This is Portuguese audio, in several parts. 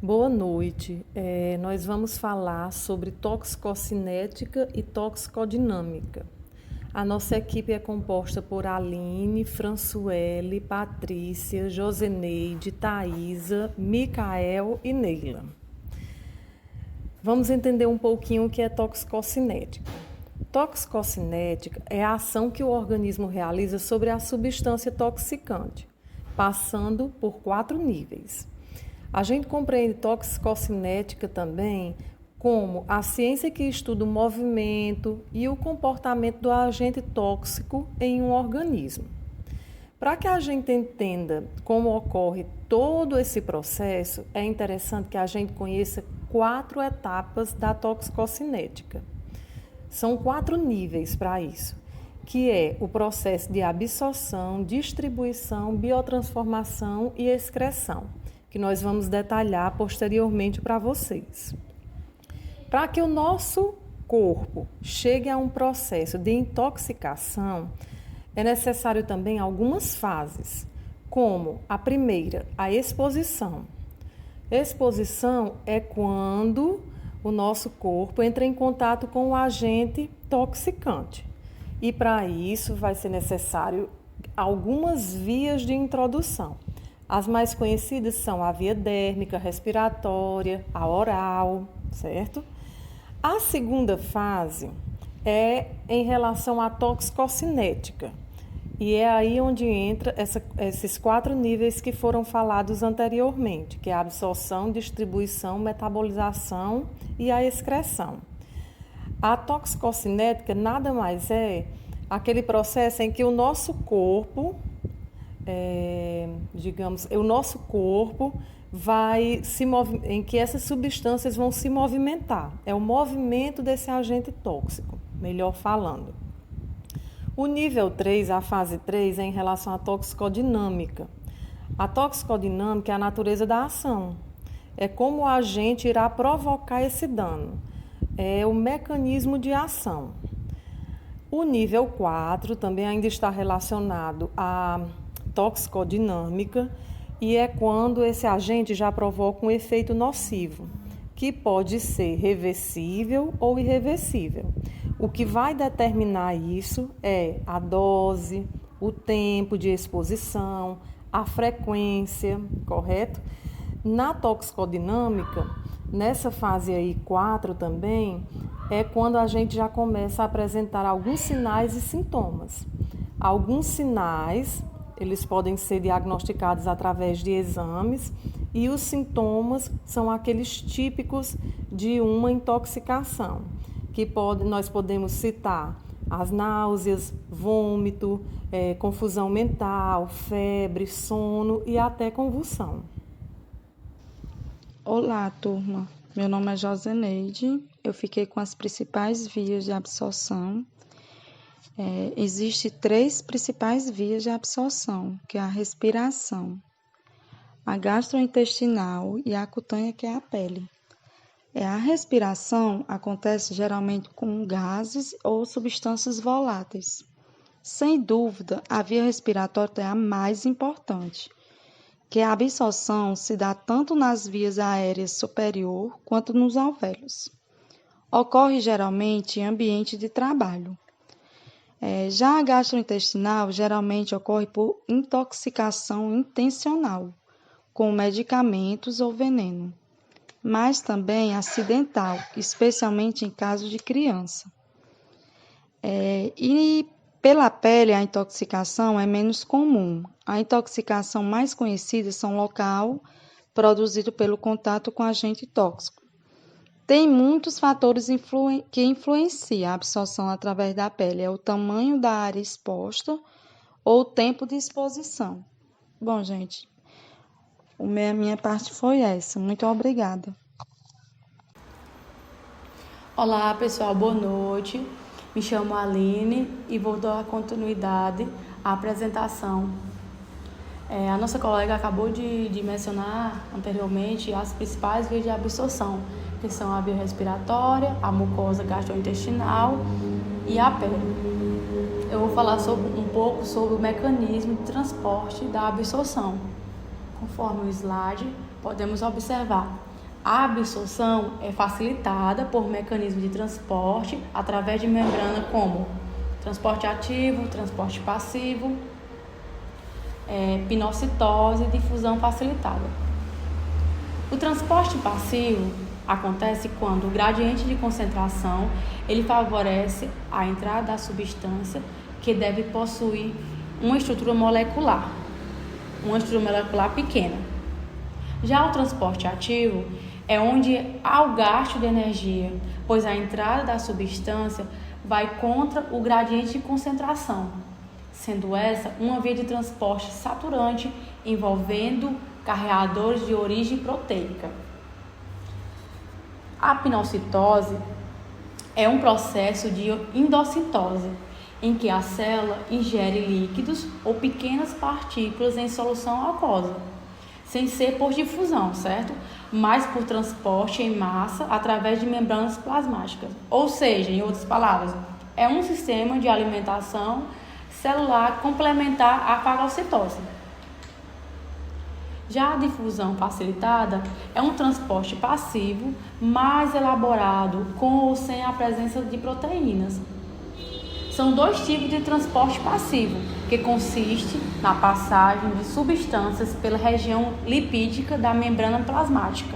Boa noite. Nós vamos falar sobre toxicocinética e toxicodinâmica. A nossa equipe é composta por Aline, Fransuele, Patrícia, Joseneide, Thaisa, Micael e Neila. Vamos entender um pouquinho o que é toxicocinética. Toxicocinética é a ação que o organismo realiza sobre a substância toxicante, passando por 4 níveis. A gente compreende toxicocinética também como a ciência que estuda o movimento e o comportamento do agente tóxico em um organismo. Para que a gente entenda como ocorre todo esse processo, é interessante que a gente conheça 4 etapas da toxicocinética. São 4 níveis para isso, que é o processo de absorção, distribuição, biotransformação e excreção, que nós vamos detalhar posteriormente para vocês. Para que o nosso corpo chegue a um processo de intoxicação, é necessário também algumas fases, como a primeira, a exposição. Exposição é quando o nosso corpo entra em contato com o agente toxicante. E para isso vai ser necessário algumas vias de introdução. As mais conhecidas são a via dérmica, respiratória, a oral, certo? A segunda fase é em relação à toxicocinética. E é aí onde entra esses 4 níveis que foram falados anteriormente, que é a absorção, distribuição, metabolização e a excreção. A toxicocinética nada mais é aquele processo em que o nosso corpo, em que essas substâncias vão se movimentar. É o movimento desse agente tóxico, melhor falando. O nível 3, a fase 3, é em relação à toxicodinâmica. A toxicodinâmica é a natureza da ação. É como o agente irá provocar esse dano. É o mecanismo de ação. O nível 4 também ainda está relacionado à toxicodinâmica e é quando esse agente já provoca um efeito nocivo, que pode ser reversível ou irreversível. O que vai determinar isso é a dose, o tempo de exposição, a frequência, correto? Na toxicodinâmica, nessa fase aí 4 também, é quando a gente já começa a apresentar alguns sinais e sintomas. Alguns sinais, eles podem ser diagnosticados através de exames e os sintomas são aqueles típicos de uma intoxicação, que nós podemos citar as náuseas, vômito, confusão mental, febre, sono e até convulsão. Olá, turma. Meu nome é Joseneide. Eu fiquei com as principais vias de absorção. Existem 3 principais vias de absorção, que é a respiração, a gastrointestinal e a cutânea, que é a pele. A respiração acontece geralmente com gases ou substâncias voláteis. Sem dúvida, a via respiratória é a mais importante, que a absorção se dá tanto nas vias aéreas superior quanto nos alvéolos. Ocorre geralmente em ambiente de trabalho. Já a gastrointestinal geralmente ocorre por intoxicação intencional, com medicamentos ou veneno, mas também acidental, especialmente em casos de criança. E pela pele, a intoxicação é menos comum. A intoxicação mais conhecida são local produzido pelo contato com agente tóxico. Tem muitos fatores que influenciam a absorção através da pele. É o tamanho da área exposta ou o tempo de exposição. Bom, gente, a minha parte foi essa. Muito obrigada. Olá, pessoal. Boa noite. Me chamo Aline e vou dar continuidade à apresentação. A nossa colega acabou de mencionar anteriormente as principais vias de absorção, que são a via respiratória, a mucosa gastrointestinal e a pele. Eu vou falar um pouco sobre o mecanismo de transporte da absorção. Conforme o slide, podemos observar A absorção é facilitada por mecanismo de transporte através de membrana como transporte ativo, transporte passivo, pinocitose e difusão facilitada. O transporte passivo acontece quando o gradiente de concentração ele favorece a entrada da substância que deve possuir uma estrutura molecular pequena. Já o transporte ativo é onde há o gasto de energia, pois a entrada da substância vai contra o gradiente de concentração, sendo essa uma via de transporte saturante envolvendo carreadores de origem proteica. A pinocitose é um processo de endocitose, em que a célula ingere líquidos ou pequenas partículas em solução aquosa, sem ser por difusão, certo? Mas por transporte em massa através de membranas plasmáticas. Ou seja, em outras palavras, é um sistema de alimentação celular complementar à fagocitose. Já a difusão facilitada é um transporte passivo mais elaborado com ou sem a presença de proteínas. São dois tipos de transporte passivo, que consiste na passagem de substâncias pela região lipídica da membrana plasmática,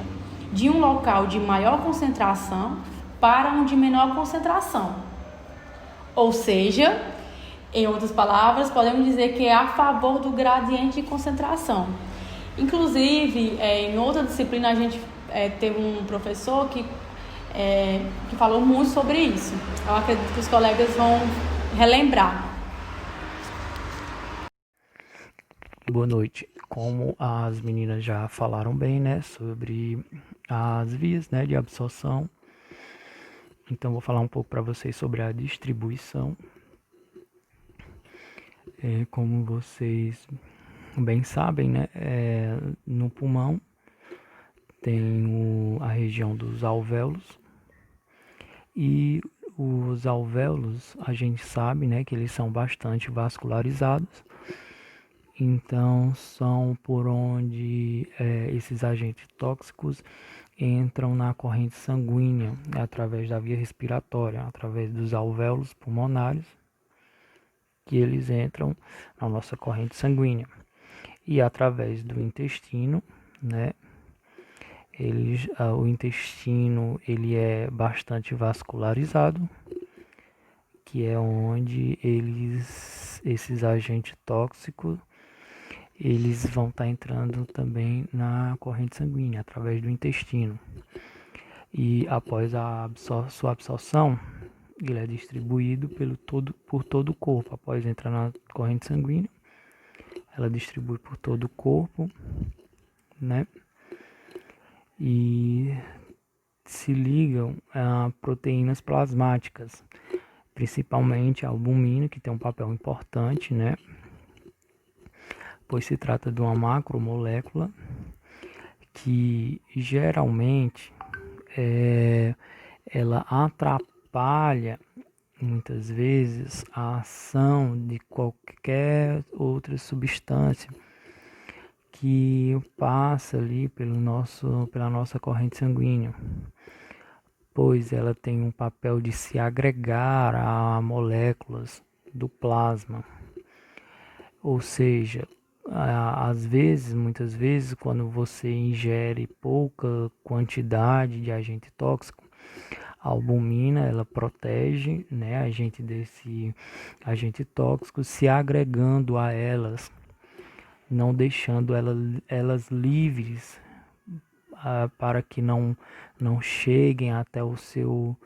de um local de maior concentração para um de menor concentração. Ou seja, em outras palavras, podemos dizer que é a favor do gradiente de concentração. Inclusive, em outra disciplina, a gente teve um professor que falou muito sobre isso. Eu acredito que os colegas vão relembrar. Boa noite. Como as meninas já falaram bem, né, sobre as vias, né, de absorção, então vou falar um pouco para vocês sobre a distribuição. Como vocês bem sabem, né, no pulmão tem a região dos alvéolos, e os alvéolos a gente sabe, né, que eles são bastante vascularizados, então são por onde esses agentes tóxicos entram na corrente sanguínea através da via respiratória, através dos alvéolos pulmonares, que eles entram na nossa corrente sanguínea. E através do intestino, né? O intestino ele é bastante vascularizado, que é onde esses agentes tóxicos, eles vão estar entrando também na corrente sanguínea, através do intestino. E após sua absorção, ele é distribuído por todo o corpo. Após entrar na corrente sanguínea, ela distribui por todo o corpo, né? E se ligam a proteínas plasmáticas, principalmente a albumina, que tem um papel importante, né? Pois se trata de uma macromolécula que geralmente ela atrapalha muitas vezes a ação de qualquer outra substância que passa ali pela nossa corrente sanguínea, pois ela tem um papel de se agregar a moléculas do plasma. Ou seja, muitas vezes, quando você ingere pouca quantidade de agente tóxico, a albumina ela protege, né, a gente desse agente tóxico, se agregando a elas, não deixando elas livres para que não cheguem até o seu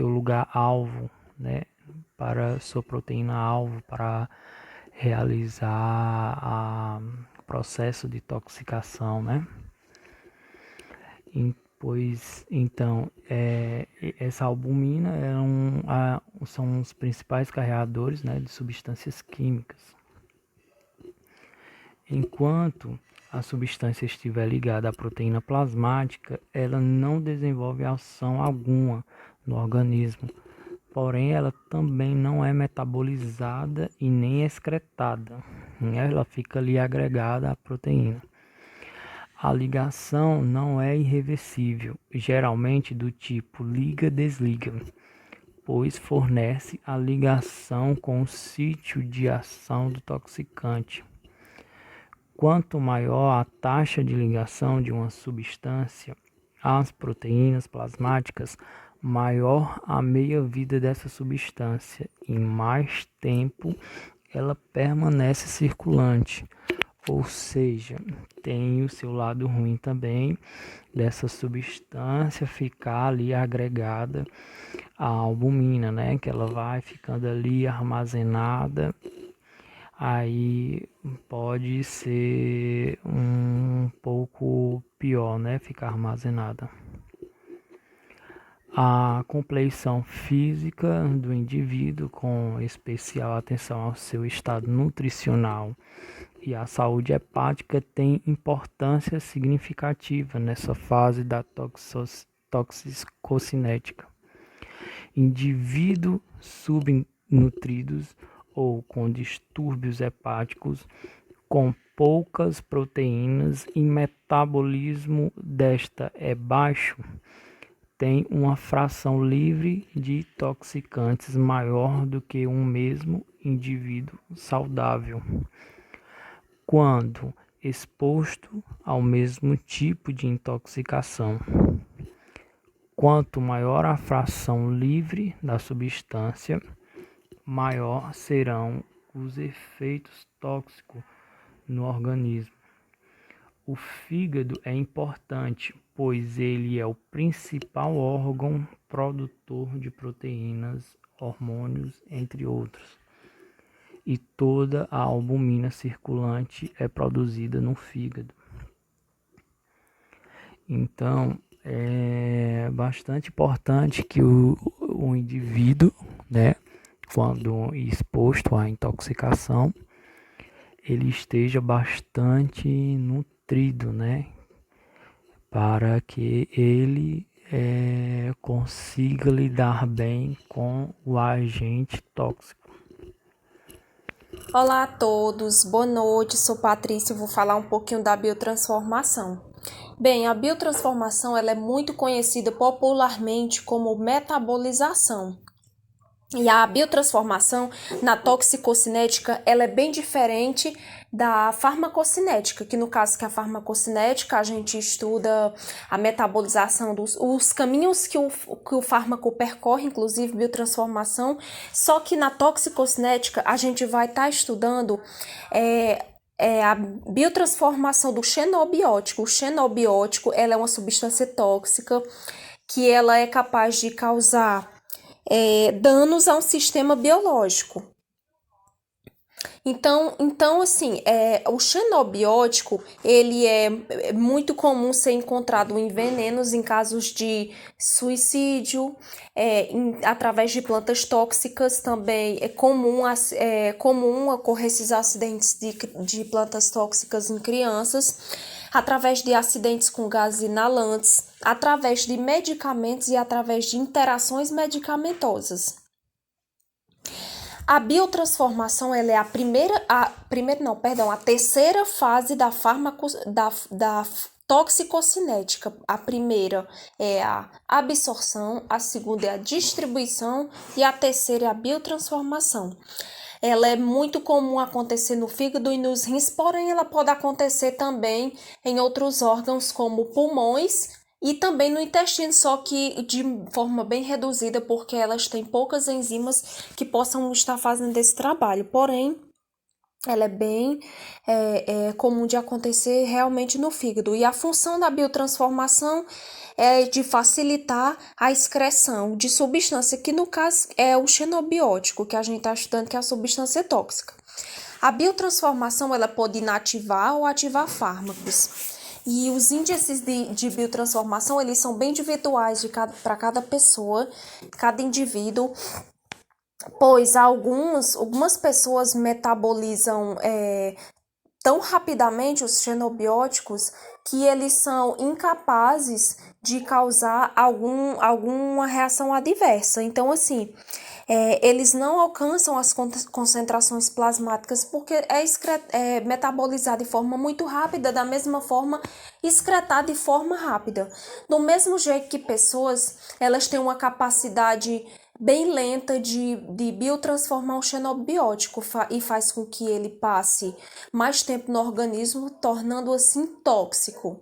lugar alvo, né, para sua proteína alvo, para realizar o processo de toxicação, né? Pois então, essa albumina são os principais carreadores, né, de substâncias químicas. Enquanto a substância estiver ligada à proteína plasmática, ela não desenvolve ação alguma no organismo, porém ela também não é metabolizada e nem excretada, né? Ela fica ali agregada à proteína. A ligação não é irreversível, geralmente do tipo liga-desliga, pois fornece a ligação com o sítio de ação do toxicante. Quanto maior a taxa de ligação de uma substância às proteínas plasmáticas, maior a meia-vida dessa substância e mais tempo ela permanece circulante. Ou seja, tem o seu lado ruim também dessa substância ficar ali agregada à albumina, né? Que ela vai ficando ali armazenada. Aí pode ser um pouco pior, né? Ficar armazenada. A compleição física do indivíduo, com especial atenção ao seu estado nutricional e à saúde hepática, tem importância significativa nessa fase da toxicocinética. Indivíduos subnutridos ou com distúrbios hepáticos, com poucas proteínas e metabolismo desta é baixo, tem uma fração livre de toxicantes maior do que um mesmo indivíduo saudável. Quando exposto ao mesmo tipo de intoxicação, quanto maior a fração livre da substância, maior serão os efeitos tóxicos no organismo. O fígado é importante, pois ele é o principal órgão produtor de proteínas, hormônios, entre outros. E toda a albumina circulante é produzida no fígado. Então, é bastante importante que o indivíduo, né, quando exposto à intoxicação, ele esteja bastante nutrido, né, para que ele consiga lidar bem com o agente tóxico. Olá a todos, boa noite, sou Patrícia e vou falar um pouquinho da biotransformação. Bem, a biotransformação ela é muito conhecida popularmente como metabolização. E a biotransformação na toxicocinética ela é bem diferente da farmacocinética, que no caso que a farmacocinética a gente estuda a metabolização os caminhos que o fármaco percorre, inclusive biotransformação, só que na toxicocinética a gente vai estar estudando a biotransformação do xenobiótico. O xenobiótico ela é uma substância tóxica que ela é capaz de causar danos a um sistema biológico. Então assim, o xenobiótico, ele é muito comum ser encontrado em venenos em casos de suicídio, através de plantas tóxicas também é comum ocorrer esses acidentes de plantas tóxicas em crianças, através de acidentes com gases inalantes, através de medicamentos e através de interações medicamentosas. A biotransformação ela é a terceira fase da toxicocinética. A primeira é a absorção, a segunda é a distribuição e a terceira é a biotransformação. Ela é muito comum acontecer no fígado e nos rins, porém ela pode acontecer também em outros órgãos como pulmões e também no intestino, só que de forma bem reduzida, porque elas têm poucas enzimas que possam estar fazendo esse trabalho. Porém, ela é bem comum de acontecer realmente no fígado. E a função da biotransformação é de facilitar a excreção de substância, que no caso é o xenobiótico, que a gente está estudando, que é a substância tóxica. A biotransformação ela pode inativar ou ativar fármacos. E os índices de biotransformação, eles são bem individuais para cada pessoa, cada indivíduo, pois algumas pessoas metabolizam tão rapidamente os xenobióticos que eles são incapazes de causar alguma reação adversa. Então, assim, eles não alcançam as concentrações plasmáticas porque é metabolizado de forma muito rápida, da mesma forma excretado de forma rápida. Do mesmo jeito que pessoas, elas têm uma capacidade bem lenta de biotransformar o xenobiótico e faz com que ele passe mais tempo no organismo, tornando assim tóxico.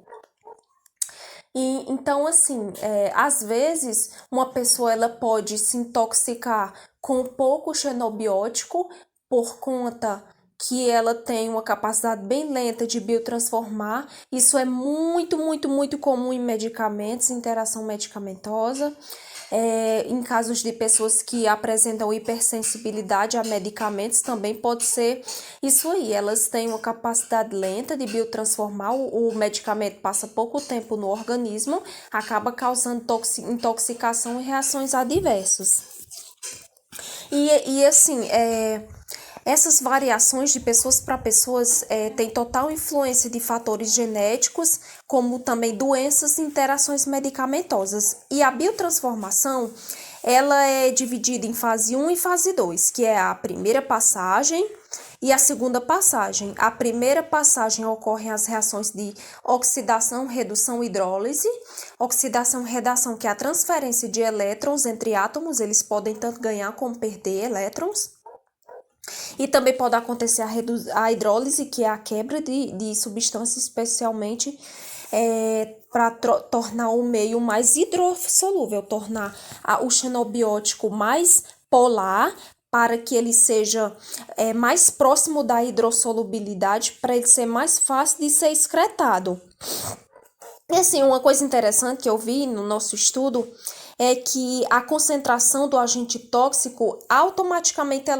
E, então, assim, às vezes uma pessoa ela pode se intoxicar com pouco xenobiótico por conta que ela tem uma capacidade bem lenta de biotransformar. Isso é muito, muito, muito comum em medicamentos, interação medicamentosa. Em casos de pessoas que apresentam hipersensibilidade a medicamentos, também pode ser isso aí. Elas têm uma capacidade lenta de biotransformar, o medicamento passa pouco tempo no organismo, acaba causando intoxicação e reações adversas. E assim, essas variações de pessoas para pessoas têm total influência de fatores genéticos, como também doenças e interações medicamentosas. E a biotransformação, ela é dividida em fase 1 e fase 2, que é a primeira passagem e a segunda passagem. A primeira passagem ocorrem as reações de oxidação, redução e hidrólise. Oxidação e redação, que é a transferência de elétrons entre átomos, eles podem tanto ganhar como perder elétrons. E também pode acontecer a hidrólise, que é a quebra de substâncias, especialmente para tornar o meio mais hidrossolúvel, tornar o xenobiótico mais polar, para que ele seja mais próximo da hidrossolubilidade, para ele ser mais fácil de ser excretado. E assim, uma coisa interessante que eu vi no nosso estudo é que a concentração do agente tóxico, automaticamente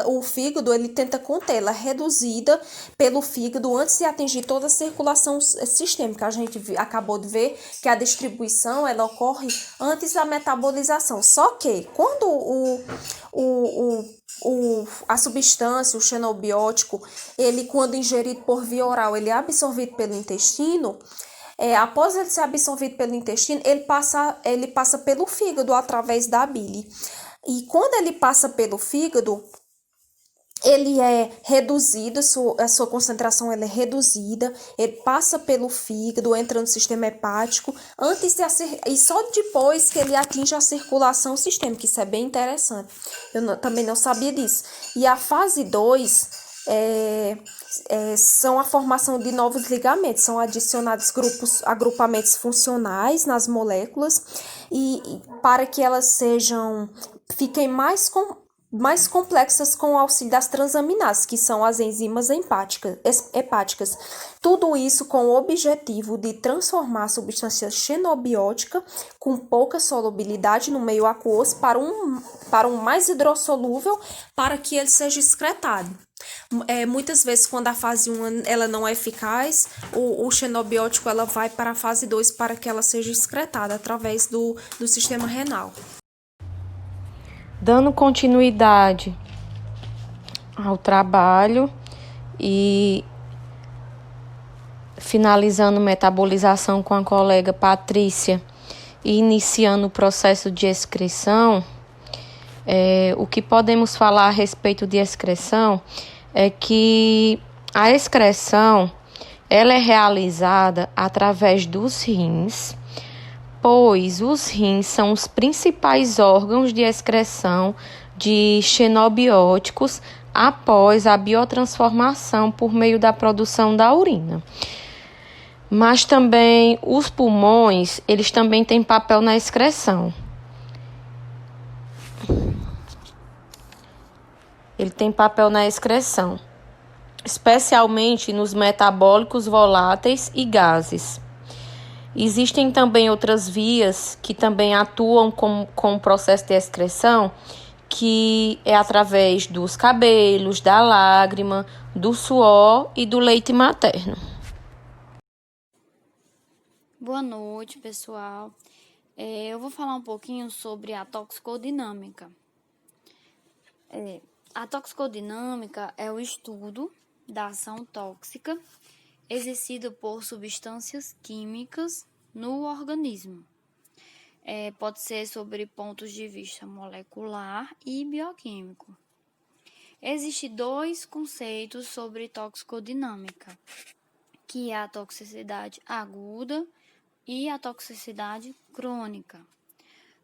o fígado ele tenta conter, ela é reduzida pelo fígado antes de atingir toda a circulação sistêmica. A gente acabou de ver que a distribuição ela ocorre antes da metabolização. Só que quando a substância, o xenobiótico, ele quando ingerido por via oral, ele é absorvido pelo intestino. Após ele ser absorvido pelo intestino, ele passa pelo fígado através da bile. E quando ele passa pelo fígado, ele é reduzido, a sua concentração ela é reduzida, ele passa pelo fígado, entra no sistema hepático, e só depois que ele atinge a circulação sistêmica. Isso é bem interessante. Eu também não sabia disso. E a fase 2 são a formação de novos ligamentos, são adicionados agrupamentos funcionais nas moléculas e para que elas fiquem mais complexas com o auxílio das transaminases, que são as enzimas hepáticas. Tudo isso com o objetivo de transformar a substância xenobiótica com pouca solubilidade no meio aquoso para um mais hidrossolúvel, para que ele seja excretado. Muitas vezes, quando a fase 1 ela não é eficaz, o xenobiótico ela vai para a fase 2 para que ela seja excretada através do sistema renal. Dando continuidade ao trabalho e finalizando metabolização com a colega Patrícia e iniciando o processo de excreção, o que podemos falar a respeito de excreção é que a excreção ela é realizada através dos rins, pois os rins são os principais órgãos de excreção de xenobióticos após a biotransformação por meio da produção da urina. Mas também os pulmões, eles também têm papel na excreção. Ele tem papel na excreção, especialmente nos metabólicos voláteis e gases. Existem também outras vias que também atuam com o processo de excreção, que é através dos cabelos, da lágrima, do suor e do leite materno. Boa noite, pessoal. Eu vou falar um pouquinho sobre a toxicodinâmica. A toxicodinâmica é o estudo da ação tóxica exercida por substâncias químicas no organismo. pode ser sobre pontos de vista molecular e bioquímico. Existem dois conceitos sobre toxicodinâmica, que é a toxicidade aguda e a toxicidade crônica.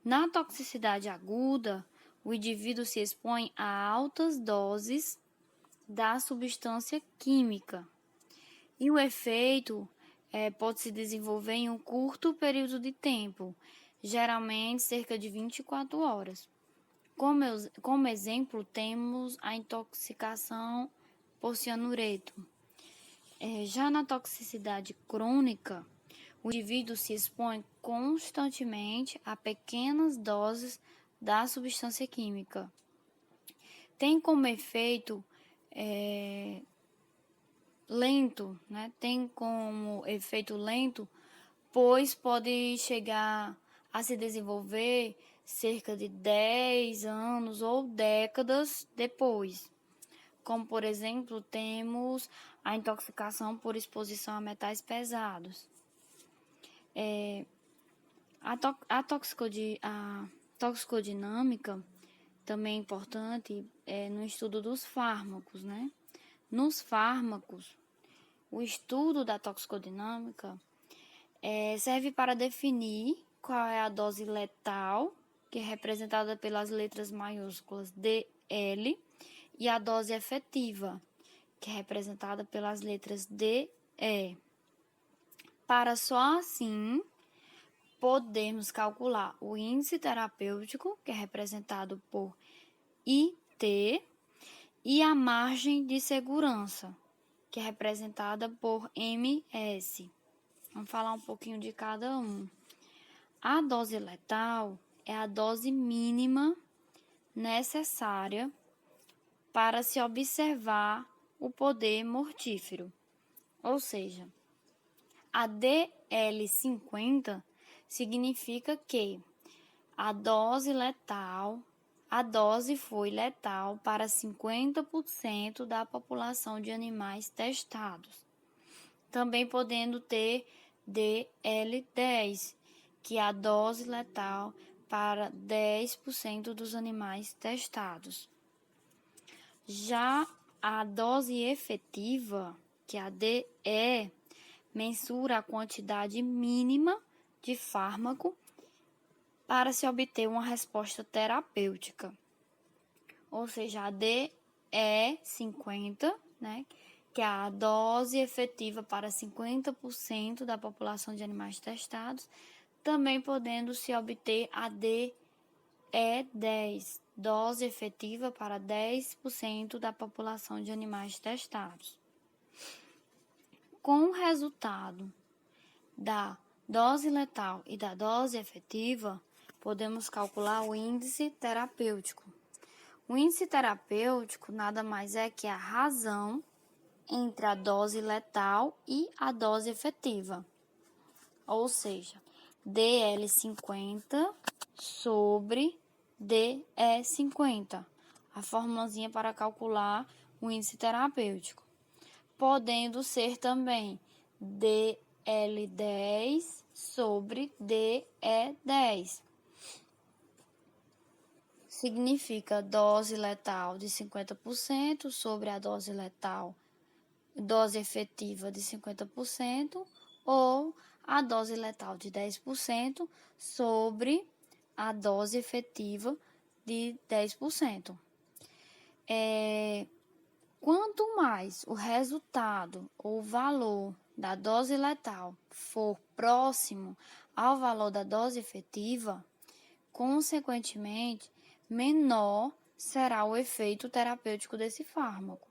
Na toxicidade aguda, o indivíduo se expõe a altas doses da substância química e o efeito pode se desenvolver em um curto período de tempo, geralmente cerca de 24 horas. Como exemplo, temos a intoxicação por cianureto. Já na toxicidade crônica, o indivíduo se expõe constantemente a pequenas doses da substância química. Tem como efeito lento, né? Tem como efeito lento, pois pode chegar a se desenvolver cerca de 10 anos ou décadas depois. Como, por exemplo, temos a intoxicação por exposição a metais pesados. A toxicodinâmica também é importante no estudo dos fármacos, né? Nos fármacos, o estudo da toxicodinâmica serve para definir qual é a dose letal, que é representada pelas letras maiúsculas DL, e a dose efetiva, que é representada pelas letras DE. Para só assim podemos calcular o índice terapêutico, que é representado por IT, e a margem de segurança, que é representada por MS. Vamos falar um pouquinho de cada um. A dose letal é a dose mínima necessária para se observar o poder mortífero. Ou seja, a DL50 significa que a dose foi letal para 50% da população de animais testados. Também podendo ter DL10, que é a dose letal para 10% dos animais testados. Já a dose efetiva, que é a DE, mensura a quantidade mínima de fármaco para se obter uma resposta terapêutica. Ou seja, a DE50, né, que é a dose efetiva para 50% da população de animais testados, também podendo se obter a DE10, dose efetiva para 10% da população de animais testados. Com o resultado da dose letal e da dose efetiva, podemos calcular o índice terapêutico. O índice terapêutico nada mais é que a razão entre a dose letal e a dose efetiva. Ou seja, DL50 sobre DE50, a formulazinha para calcular o índice terapêutico. Podendo ser também DL10 sobre DE10. Significa dose letal de 50% sobre a dose efetiva de 50%, ou a dose letal de 10% sobre a dose efetiva de 10%. Quanto mais o resultado ou o valor da dose letal for próximo ao valor da dose efetiva, consequentemente, menor será o efeito terapêutico desse fármaco.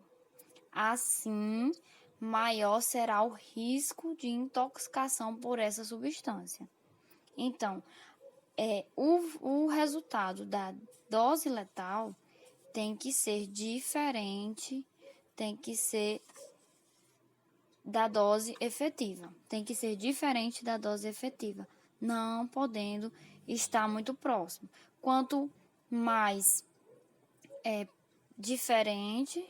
Assim, maior será o risco de intoxicação por essa substância. Então, o resultado da dose letal tem que ser diferente, tem que ser da dose efetiva. Tem que ser diferente da dose efetiva, não podendo estar muito próximo. Quanto mais diferente,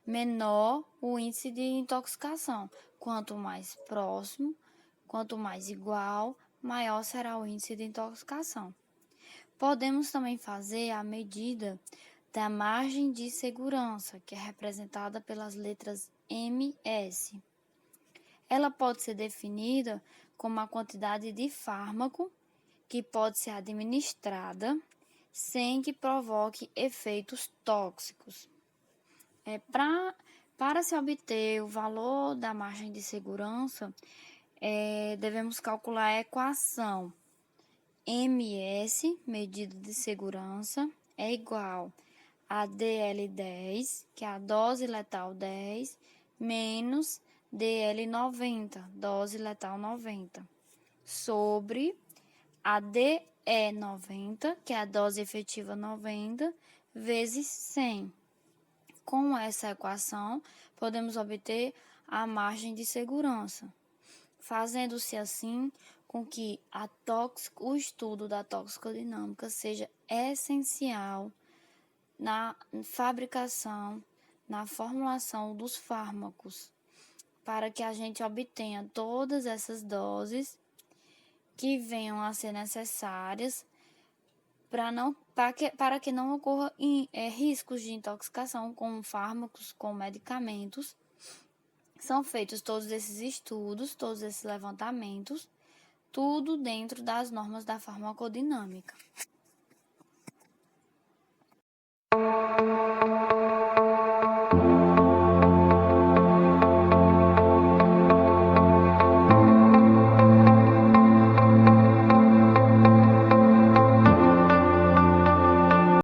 menor o índice de intoxicação. Quanto mais próximo, quanto mais igual, maior será o índice de intoxicação. Podemos também fazer a medida da margem de segurança, que é representada pelas letras MS. Ela pode ser definida como a quantidade de fármaco que pode ser administrada sem que provoque efeitos tóxicos. Para se obter o valor da margem de segurança, devemos calcular a equação MS, medida de segurança, é igual a DL10, que é a dose letal 10, menos DL90, dose letal 90, sobre a DE90, que é a dose efetiva 90, vezes 100. Com essa equação, podemos obter a margem de segurança, fazendo-se assim com que o estudo da toxicodinâmica seja essencial na fabricação, na formulação dos fármacos, para que a gente obtenha todas essas doses que venham a ser necessárias para que não ocorra riscos de intoxicação com fármacos, com medicamentos. São feitos todos esses estudos, todos esses levantamentos, tudo dentro das normas da farmacodinâmica.